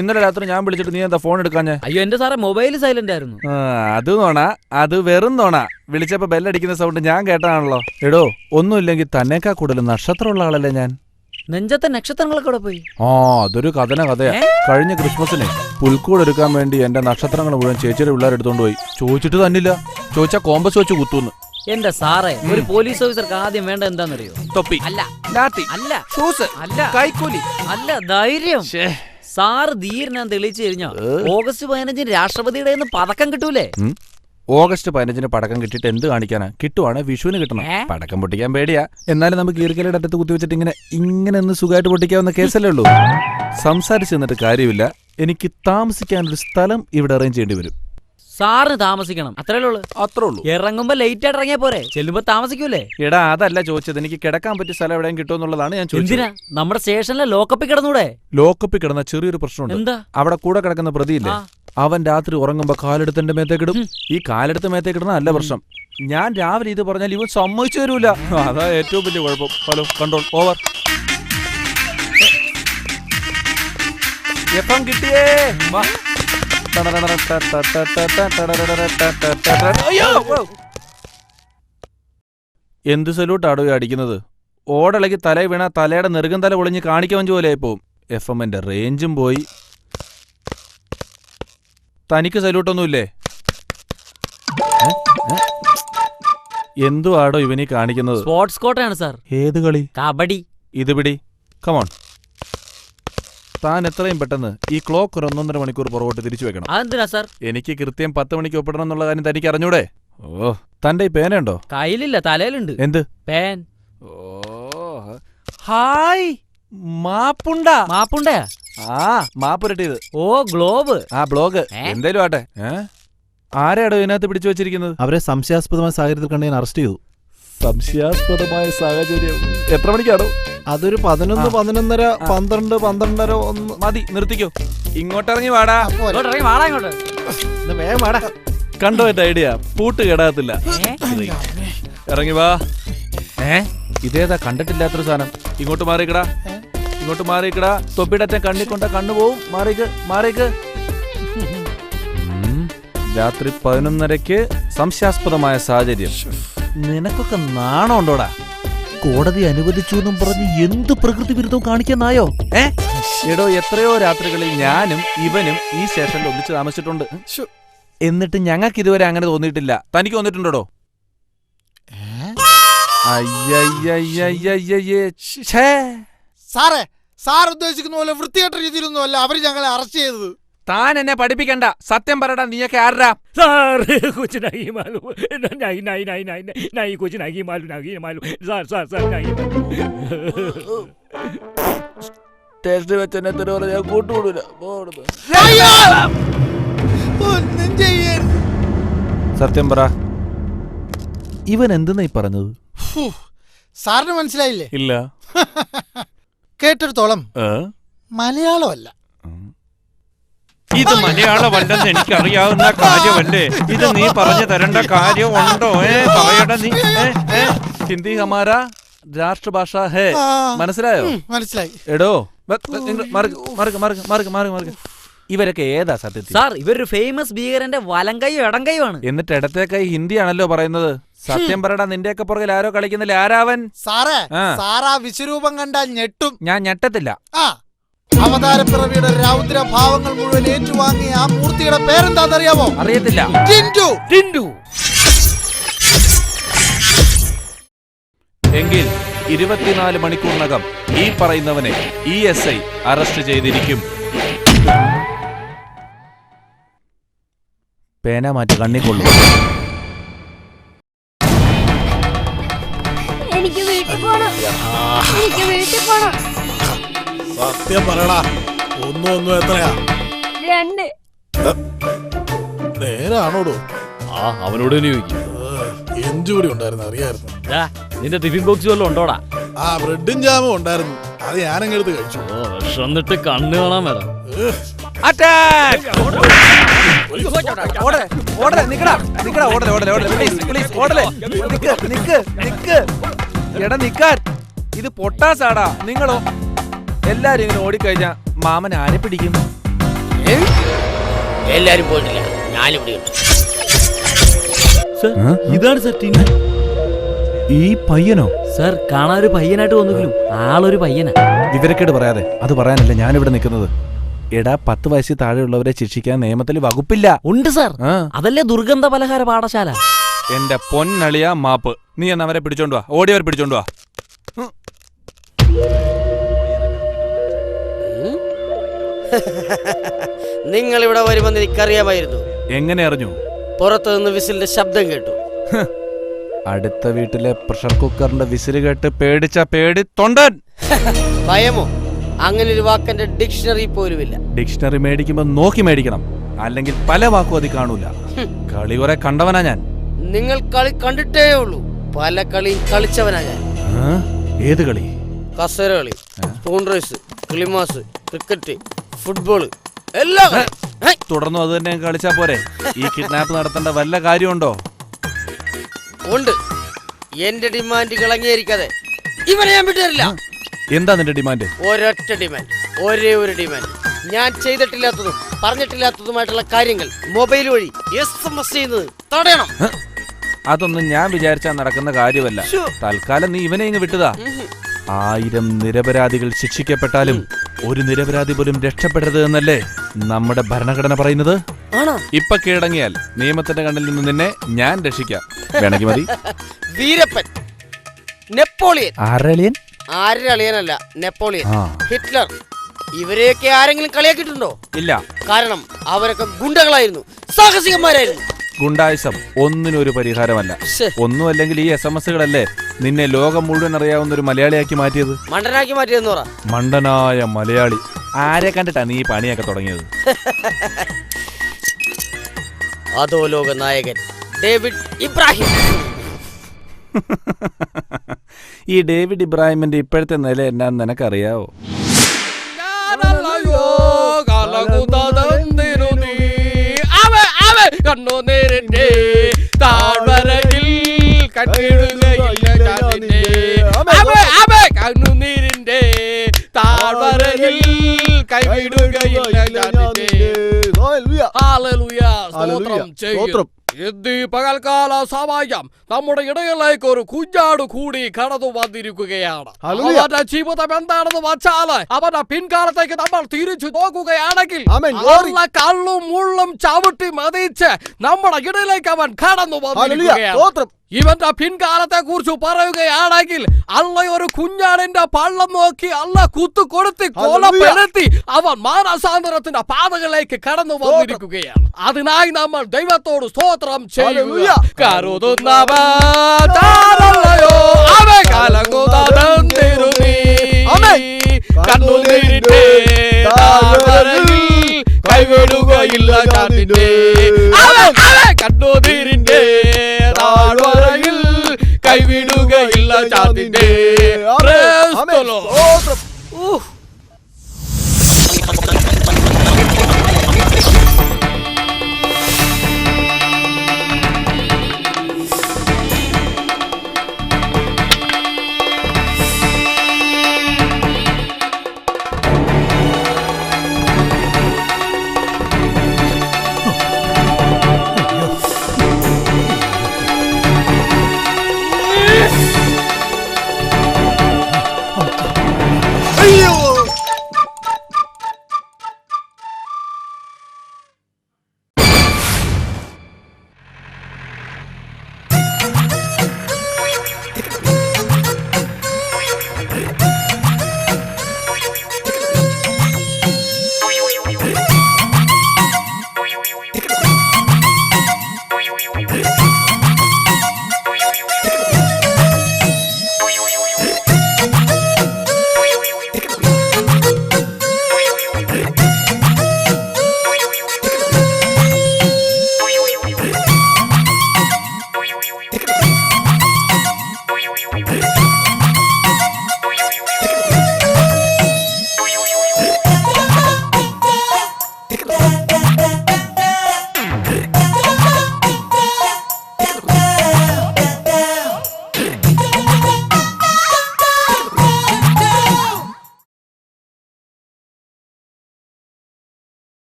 ഇന്നലെ രാത്രി ഞാൻ വിളിച്ചിട്ട് നീ എന്താ ഫോൺ എടുക്കാഞ്ഞേ? അയ്യോ, എന്റെ സാറേ മൊബൈൽ സൈലന്റ് ആയിരുന്നു. അത് നോണ, അത് വെറും നോണ. വിളിച്ചപ്പോ ബെല്ലടിക്കുന്ന സൗണ്ട് ഞാൻ കേട്ടാണല്ലോ. എടോ, ഒന്നുമില്ലെങ്കിൽ തന്നേക്കാ കൂടുതൽ നക്ഷത്രമുള്ള ആളല്ലേ ഞാൻ. നെഞ്ചത്തെ നക്ഷത്രങ്ങളൊക്കെ ഇവിടെ പോയി. അതൊരു കഥയാ. കഴിഞ്ഞ ക്രിസ്മസിന് പുൽക്കൂട് എടുക്കാൻ വേണ്ടി എന്റെ നക്ഷത്രങ്ങൾ മുഴുവൻ ചേച്ചിയുടെ പിള്ളേരെടുത്തോണ്ട് പോയി. ചോദിച്ചിട്ട് തന്നില്ല, ചോദിച്ചാ കോമ്പസ് വെച്ച് കുത്തുന്നു. എന്റെ സാറേ, ഒരു പോലീസ് ഓഫീസർക്ക് ആദ്യം വേണ്ട എന്താണെന്നറിയോ? തൊപ്പി അല്ല, ലാത്തി അല്ല, ഷൂസ് അല്ല, കൈക്കൂലി അല്ല, ധൈര്യം. സാറ് ധീരനാൻ തെളിയിച്ചു കഴിഞ്ഞാ ഓഗസ്റ്റ് 15 രാഷ്ട്രപതിയുടെ പതക്കം കിട്ടൂലേ? ഓഗസ്റ്റ് 15 പടക്കം കിട്ടിയിട്ട് എന്ത് കാണിക്കാനാ? കിട്ടുവാണെ വിഷുവിന് കിട്ടണം. പടക്കം പൊട്ടിക്കാൻ പേടിയാ, എന്നാലും നമുക്ക് ഈർക്കലയുടെ അടുത്ത് കുത്തിവെച്ചിട്ട് ഇങ്ങനെ ഒന്ന് സുഖമായിട്ട് പൊട്ടിക്കാവുന്ന കേസല്ലേ ഉള്ളൂ. സംസാരിച്ചു നിന്നിട്ട് കാര്യമില്ല, എനിക്ക് താമസിക്കാനൊരു സ്ഥലം ഇവിടെ അറേഞ്ച് ചെയ്യേണ്ടി വരും. സാറിന് താമസിക്കണം, അത്രേ ഉള്ളൂ. ഇറങ്ങുമ്പോ ലേറ്റ് ആയിട്ട് ഇറങ്ങിയാ പോരെ, ചെല്ലുമ്പോ താമസിക്കൂലേ? എടാ, അതല്ല ചോദിച്ചത്, എനിക്ക് കിടക്കാൻ പറ്റിയ സ്ഥലം എവിടെയും കിട്ടുമെന്നുള്ളതാണ് ഞാൻ ചോദിച്ചത്. എന്തിനാ? നമ്മുടെ സ്റ്റേഷനിലെ ലോക്കപ്പിൽ കിടന്നൂടെ? ലോക്കപ്പിൽ കിടന്ന ചെറിയൊരു പ്രശ്നമുണ്ട്. എന്താ? അവിടെ കൂടെ കിടക്കുന്ന പ്രതിയില്ലേ, അവൻ രാത്രി ഉറങ്ങുമ്പോ കാലെടുത്ത് എന്റെ മേത്തേക്കിടും. ഈ കാലെടുത്ത് മേത്തേക്കിടുന്ന അല്ല പ്രശ്നം, ഞാൻ രാവിലെ ഇത് പറഞ്ഞാൽ ഇവൻ സമ്മതിച്ചു തരൂല. അതാ ഏറ്റവും വലിയ കുഴപ്പം. Hello, control over. എപ്പം കിട്ടിയേ? വാ. എന്ത് സല്യൂട്ടാടോ അടിക്കുന്നത്? ഓടളക്കി തല വീണ തലയുടെ നെറുകം തല ഒളിഞ്ഞ് കാണിക്കാൻ പോലെ പോവും. FM-ന്റെ റേഞ്ചും പോയി. തനിക്ക് സല്യൂട്ടൊന്നുമില്ലേ? എന്തുവാടോ ഇവനീ കാണിക്കുന്നത്? സ്പോർട്സ് കോട്ടയാണ് സാർ. ഏത് കളി? കബഡി. ഇത് പിടി. കമോൺ. താൻ എത്രയും പെട്ടെന്ന് ഈ ക്ലോക്ക് ഒരു 1.5 മണിക്കൂർ പുറകോട്ട് തിരിച്ചു വെക്കണം. അതെന്തിനാ സാർ? എനിക്ക് കൃത്യം 10 മണിക്ക് ഒപ്പിടണം എന്നുള്ള കാര്യം തനിക്ക് അറിഞ്ഞൂടെ? ഓ, തന്റെ ഈ പേനയുണ്ടോ? കയ്യിലില്ല, തലയിലുണ്ട്. എന്ത് പേൻ? ഓ, ഹായ്. മാപ്പുണ്ടാ? മാപ്പുണ്ടയാ? ആ, മാപ്പുരട്ടിയത്. ഓ, ഗ്ലോബ്. ആ, ബ്ലോഗ്. എന്തേലും ആട്ടെ. ആരെയാടോ ഇതിനകത്ത് പിടിച്ചു വെച്ചിരിക്കുന്നത്? അവരെ സംശയാസ്പദമായ സാഹചര്യത്തിൽ കണ്ട് ഞാൻ അറസ്റ്റ് ചെയ്തു. സംശയാസ്പദമായ സാഹചര്യം? എത്ര മണിക്കാണോ? അതൊരു 11, 11:30, 12, 12:30. മതി, നിർത്തിക്കോ. ഇങ്ങോട്ടിറങ്ങി വാടാ. ഇങ്ങോട്ടിറങ്ങി വാടാ, ഇങ്ങോട്ട്. വേഗം വാടാ. കണ്ടോ എന്റെ ഐഡിയ? പൂട്ട് കേടാകത്തില്ല. ഇറങ്ങി വാ. ഇതേതാ കണ്ടിട്ടില്ലാത്തൊരു സാധനം? ഇങ്ങോട്ട് മാറിക്കടാ, ഇങ്ങോട്ട് മാറിക്കടാ. തൊപ്പിടറ്റൻ കണ്ണിക്കൊണ്ട കണ്ണു പോവും. മാറിക്ക്, മാറിക്ക്. രാത്രി 11:30 സംശയാസ്പദമായ സാഹചര്യം. നിനക്കൊക്കെ നാണം ഉണ്ടോടാ? കോടതി അനുവദിച്ചു എന്നും പറഞ്ഞ് എന്ത് പ്രകൃതി വിരുദ്ധവും കാണിക്കാനായോ? എടോ, എത്രയോ രാത്രികളിൽ ഞാനും ഇവനും ഈ സ്റ്റേഷനിൽ ഒന്നിച്ച് താമസിച്ചിട്ടുണ്ട്. എന്നിട്ട് ഞങ്ങൾക്ക് ഇതുവരെ അങ്ങനെ തോന്നിയിട്ടില്ല. തനിക്ക് തോന്നിയിട്ടുണ്ടോ? സാറേ, സാർ ഉദ്ദേശിക്കുന്ന പോലെ വൃത്തികെട്ട രീതിയിലൊന്നും അല്ല അവര് ഞങ്ങളെ അറസ്റ്റ് ചെയ്തത്. താൻ എന്നെ പഠിപ്പിക്കണ്ട. സത്യം പറയടാ, നീയൊക്കെ ആരാ? സാർ, കുച്ച് നഹീ മാലൂം. നഹീ നഹീ നഹീ നഹീ നഹീ കുച്ച് നഹീ മാലൂം, നഹീ മാലൂം. സാർ, സാർ, സാർ, നഹീ മാലൂം. സ്റ്റേഷനിൽ വെച്ച് എന്നെ തെരുവ് ഞാൻ കൂട്ടുകൂടൂല. സത്യം പറ, ഇവൻ എന്തെന്നാ ഈ പറഞ്ഞത്? സാറിന് മനസ്സിലായില്ലേ? ഇല്ല. കേട്ടെടുത്തോളം മലയാളമല്ല. ഇത് മലയാളമല്ലെന്ന് എനിക്കറിയാവുന്ന കാര്യമല്ലേ? ഇത് നീ പറഞ്ഞു തരേണ്ട കാര്യമുണ്ടോ? പറയട നീ. ഹിന്ദി ഹമാരാ രാഷ്ട്രഭാഷ ഹേ. മനസ്സിലായോ? മനസ്സിലായി. എടോ, ഇവരൊക്കെ ഏതാ സത്യത്തിൽ? സാർ, ഇവരൊരു ഫേമസ് ഭീകരന്റെ വലങ്കൈയും ഇടങ്കൈയുമാണ്. എന്നിട്ട് ഇടത്തേക്കായി ഹിന്ദിയാണല്ലോ പറയുന്നത്. സത്യം പറയടാ, നിന്റെയൊക്കെ പുറകിൽ ആരോ കളിക്കുന്നില്ല. ആരാവൻ? സാറേ, സാറാ വിശ്വരൂപം കണ്ടാൽ ഞെട്ടും. ഞാൻ ഞെട്ടത്തില്ല. അവതാരപ്പിറവിയുടെ രൗദ്രഭാവങ്ങൾ മുഴുവൻ ഏറ്റുവാങ്ങിയ ആ മൂർത്തിയുടെ പേരെന്താണെന്നറിയാമോ? അറിയത്തില്ല. ടിൻഡു. എങ്കിൽ 24 മണിക്കൂറിനകം ഈ പറയുന്നവനെ ESI അറസ്റ്റ് ചെയ്തിരിക്കും. പേന മാറ്റി കണ്ണിക്കൊള്ളു. എനിക്ക് വീട്ടിൽ പോണം. എനിക്ക് വീട്ടിൽ പോണം. സത്യം പറയടാ, ഒന്നും എത്രയാ? 2. നേരാണോടോ? അവനോട് ചോദിക്കും. എഞ്ചു കൂടി ഉണ്ടായിരുന്നു, അറിയായിരുന്നു. നിന്റെ ടിഫിൻ ബോക്സ് വല്ലതും ഉണ്ടോടാ? ബ്രെഡും ജാമും ഉണ്ടായിരുന്നു, അത് ഞാനങ്ങ് എടുത്ത് കഴിച്ചു. എന്നിട്ട് കണ്ണ് കാണാൻ വരാം. ഇത് പൊട്ടാസാടാ. നിങ്ങളോ എല്ലാരും ഇങ്ങനെ ഓടിക്കഴിഞ്ഞാ മാമൻ ആരെ പിടിക്കും? എല്ലാരും പോയിട്ടില്ല, ഞാനിവിടെ ഉണ്ട്. ഇതാണ് സർ ടീം. ഈ പയ്യനോ? സർ, കാണാൻ ഒരു പയ്യനായിട്ട് തോന്നുന്നു, ആളൊരു പയ്യനാ. വിവരക്കേട് പറയാതെ. അത് പറയാനല്ല ഞാനിവിടെ നിൽക്കുന്നത്. എടാ, 10 വയസ്സിൽ താഴെയുള്ളവരെ ശിക്ഷിക്കാൻ നിയമത്തിൽ വകുപ്പില്ല. ഉണ്ട് സാർ, അതല്ലേ ദുർഗന്ധ പലഹാര പാഠശാല. എന്റെ പൊന്നളിയ മാപ്പ്. നീ എന്നാ അവരെ പിടിച്ചോണ്ട് വാ. ഓടിയവരെ പിടിച്ചോണ്ട് വാ. നിങ്ങൾ ഇവിടെ വരുമെന്ന് എനിക്കറിയാമായിരുന്നു. എങ്ങനെ അറിഞ്ഞു? പുറത്തു നിന്ന് വിസിലിന്റെ ശബ്ദം കേട്ടു. അടുത്ത വീട്ടിലെ പ്രഷർ കുക്കറിന്റെ വിസില് കേട്ട് പേടിച്ച പേടി തൊണ്ടൻ. ഭയമോ? അങ്ങനെ ഒരു വാക്കെന്റെ ഡിക്ഷണറി പോലുമില്ല. ഡിക്ഷണറി മേടിക്കുമ്പോ നോക്കി മേടിക്കണം, അല്ലെങ്കിൽ പല വാക്കും അതി കാണൂല. കളി കുറെ കണ്ടവനാ ഞാൻ. നിങ്ങൾ കളി കണ്ടിട്ടേ ഉള്ളൂ, പല കളിയും കളിച്ചവനാ ഞാൻ. ഏത് കളി? കസേര കളി, സ്പൂൺ റേസ്, കിളിമാസ്, ക്രിക്കറ്റ്, ഫുട്ബോള്, എല്ലാം. തുടർന്നും അത് തന്നെ കളിച്ചാ പോരെ? ഈ കിഡ്നാപ്പ് നടത്തേണ്ട വല്ല കാര്യമുണ്ടോ? ഉണ്ട്. എന്റെ ഡിമാൻഡുകൾ അംഗീകരിക്കാതെ ഇവനെ ഞാൻ വിട്ടുതരില്ല. എന്താ നിന്റെ ഡിമാൻഡ്? ഒരൊറ്റ ഡിമാൻഡ്, ഒരേ ഒരു ഡിമാൻഡ്. ഞാൻ ചെയ്തിട്ടില്ലാത്തതും പറഞ്ഞിട്ടില്ലാത്തതുമായിട്ടുള്ള കാര്യങ്ങൾ മൊബൈൽ വഴി SMS ചെയ്യുന്നത് തടയണം. അതൊന്നും ഞാൻ വിചാരിച്ചാൽ നടക്കുന്ന കാര്യമല്ല. തൽക്കാലം നീ ഇവനെ ഇങ്ങ് വിട്ടുതാ. 1000 നിരപരാധികൾ ശിക്ഷിക്കപ്പെട്ടാലും ഒരു നിരപരാധി പോലും രക്ഷപ്പെടരുത് എന്നല്ലേ നമ്മുടെ ഭരണഘടന പറയുന്നത്? ഇപ്പൊ കീഴടങ്ങിയാൽ നിയമത്തിന്റെ കണ്ണിൽ നിന്ന് നിന്നെ ഞാൻ രക്ഷിക്കാം. വേണമെങ്കിൽ മതി. വീരപ്പൻ, നെപ്പോളിയൻ. ആരളിയൻ? ആരളിയനല്ല, നെപ്പോളിയൻ, ഹിറ്റ്ലർ, ഇവരെയൊക്കെ ആരെങ്കിലും കളിയാക്കിയിട്ടുണ്ടോ? ഇല്ല. കാരണം അവരൊക്കെ ഗുണ്ടകളായിരുന്നു, സാഹസികന്മാരായിരുന്നു. ഗുണ്ടായിസം ഒന്നിനൊരു പരിഹാരമല്ല. ഒന്നുമല്ലെങ്കിൽ ഈ SMS-കളല്ലേ നിന്നെ ലോകം മുഴുവൻ അറിയാവുന്ന ഒരു മലയാളിയാക്കി മാറ്റിയത്? മണ്ടനാക്കി മാറ്റിയെന്ന് പറ. മണ്ടനായ മലയാളി. ആരെ കണ്ടിട്ടാ നീ പണിയൊക്കെ തുടങ്ങിയത്? അതോ ലോക നായകൻ ഡേവിഡ് ഇബ്രാഹിം. ഈ ഡേവിഡ് ഇബ്രാഹിമിന്റെ ഇപ്പോഴത്തെ നില എന്നാന്ന് നിനക്കറിയാവോ? കണ്ണു നേരിന്റെ താഴ്വരയിൽ കണ്ണുനീരിന്റെ താഴ്വരയിൽ കൈവിടുകയില്ല. പകൽക്കാല സമയം നമ്മുടെ ഇടയിലേക്ക് ഒരു കുഞ്ഞാട് കൂടി കടന്നു വന്നിരിക്കുകയാണ്. അവന്റെ ജീവിതം എന്താണെന്ന് വച്ചാല് അവന്റെ പിൻകാലത്തേക്ക് നമ്മൾ തിരിച്ചു നോക്കുകയാണെങ്കിൽ കള്ളും മുള്ളും ചവിട്ടി മതിച്ച് നമ്മുടെ ഇടയിലേക്ക് അവൻ കടന്നു വന്നിരിക്കുകയാണ്. ഇവന്റെ പിൻകാലത്തെ കുറിച്ച് പറയുകയാണെങ്കിൽ അള്ള ഒരു കുഞ്ഞാടിന്റെ പള്ളം നോക്കി അള്ള കുത്തുകൊടുത്തി കൊലപ്പെടുത്തി അവൻ മാനസാന്തരത്തിന്റെ പാതകളിലേക്ക് കടന്നു വന്നിരിക്കുകയാണ്. അതിനായി നമ്മൾ ദൈവത്തോട് സ്തോത്രം ചെയ്യുക. കരുതുന്നവയോ അവ കലങ്ങുതീരുന്നീ കണ്ണുനീരിന്റെ കൈവിടുകയില്ല. കണ്ണുനീരിന്റെ താഴ്വരയിൽ കൈവിടുകയില്ല.